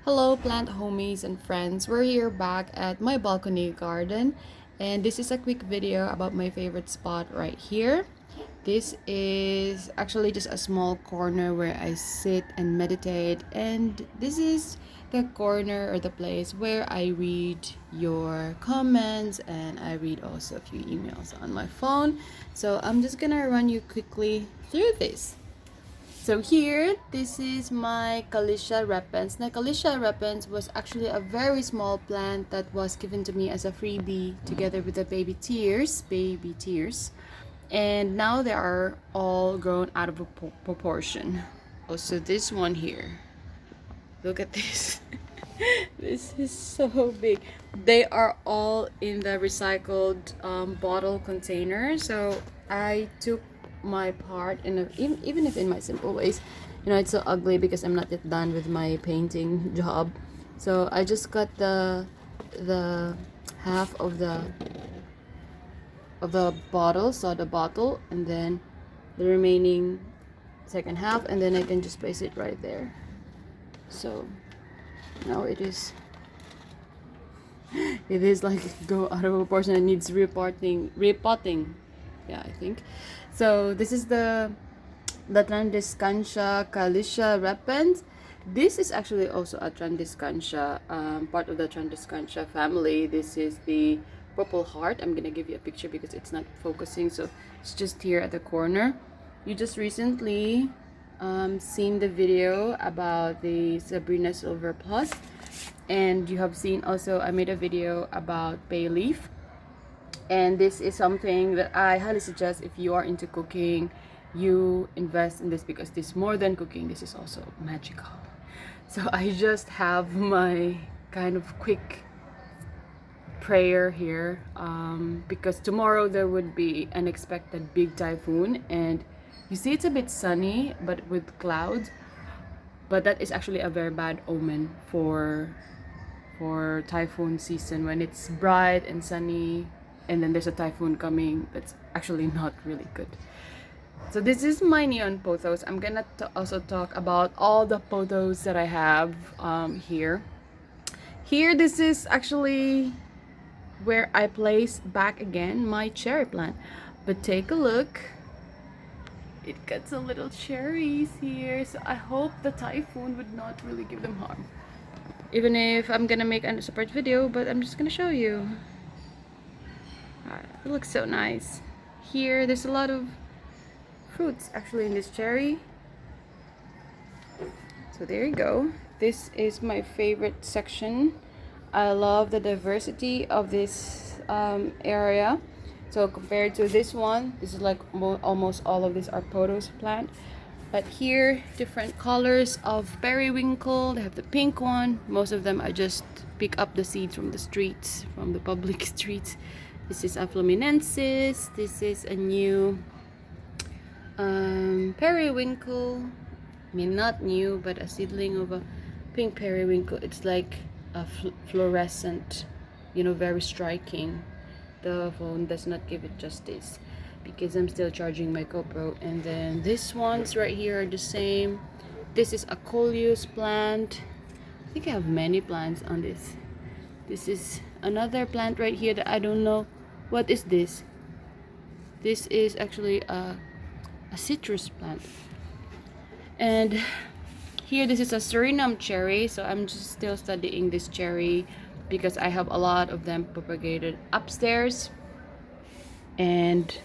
Hello, plant homies and friends. We're here back at my balcony garden, and this is a quick video about my favorite spot right here. This is actually just a small corner where I sit and meditate, and this is the corner or the place where I read your comments and I read also a few emails on my phone. So I'm just gonna run you quickly through this. So here, this is my Calicia repens. Now, Calicia repens was actually a very small plant that was given to me as a freebie together with the baby tears. And now they are all grown out of proportion. Also, this one here. Look at this. This is so big. They are all in the recycled bottle container. So I took my part even if in my simple ways, it's so ugly because I'm not yet done with my painting job. So I just got the half of the bottle, so the bottle, and then the remaining second half, and then I can just place it right there. So now it is like go out of proportion and needs repotting. Yeah, I think so. This is the Trandescantia Calicia repens. This is actually also a Trandescantia, part of the Trandescantia family. This is the purple heart. I'm gonna give you a picture because it's not focusing, so it's just here at the corner. You just recently seen the video about the Sabrina Silver Plus, and you have seen also I made a video about bay leaf. And this is something that I highly suggest if you are into cooking, you invest in this because this is more than cooking, this is also magical. So I just have my kind of quick prayer here because tomorrow there would be an expected big typhoon, and you see it's a bit sunny but with clouds, but that is actually a very bad omen for typhoon season. When it's bright and sunny and then there's a typhoon coming, that's actually not really good. So this is my neon photos. I'm gonna also talk about all the photos that I have here. This is actually where I place back again my cherry plant, but take a look, it got some little cherries here. So I hope the typhoon would not really give them harm, even if I'm gonna make a separate video, but I'm just gonna show you. It looks so nice. Here, there's a lot of fruits actually in this cherry. So there you go. This is my favorite section. I love the diversity of this area. So compared to this one, this is like almost all of these are pothos plant. But here, different colors of periwinkle. They have the pink one. Most of them I just pick up the seeds from the streets, from the public streets. This is a fluminensis. This is a new periwinkle. I mean, not new, but a seedling of a pink periwinkle. It's like a fluorescent, very striking. The phone does not give it justice because I'm still charging my GoPro. And then these ones right here are the same. This is a coleus plant. I think I have many plants on this. This is another plant right here that I don't know what is this. This is actually a citrus plant. And here, this is a Suriname cherry. So I'm just still studying this cherry because I have a lot of them propagated upstairs. And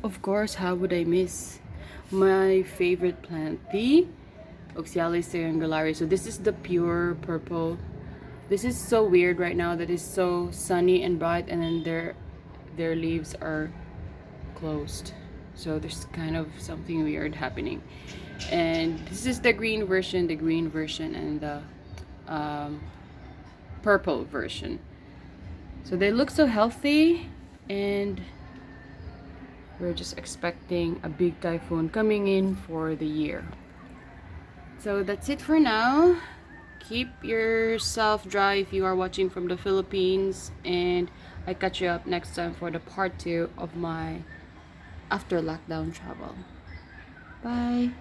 of course, how would I miss my favorite plant, the Oxyalis triangularis. So this is the pure purple. This is so weird right now that it's so sunny and bright, and then their leaves are closed. So there's kind of something weird happening. And this is the green version, and the purple version. So they look so healthy, and we're just expecting a big typhoon coming in for the year. So that's it for now. Keep yourself dry if you are watching from the Philippines, and I catch you up next time for the part 2 of my after lockdown travel. Bye.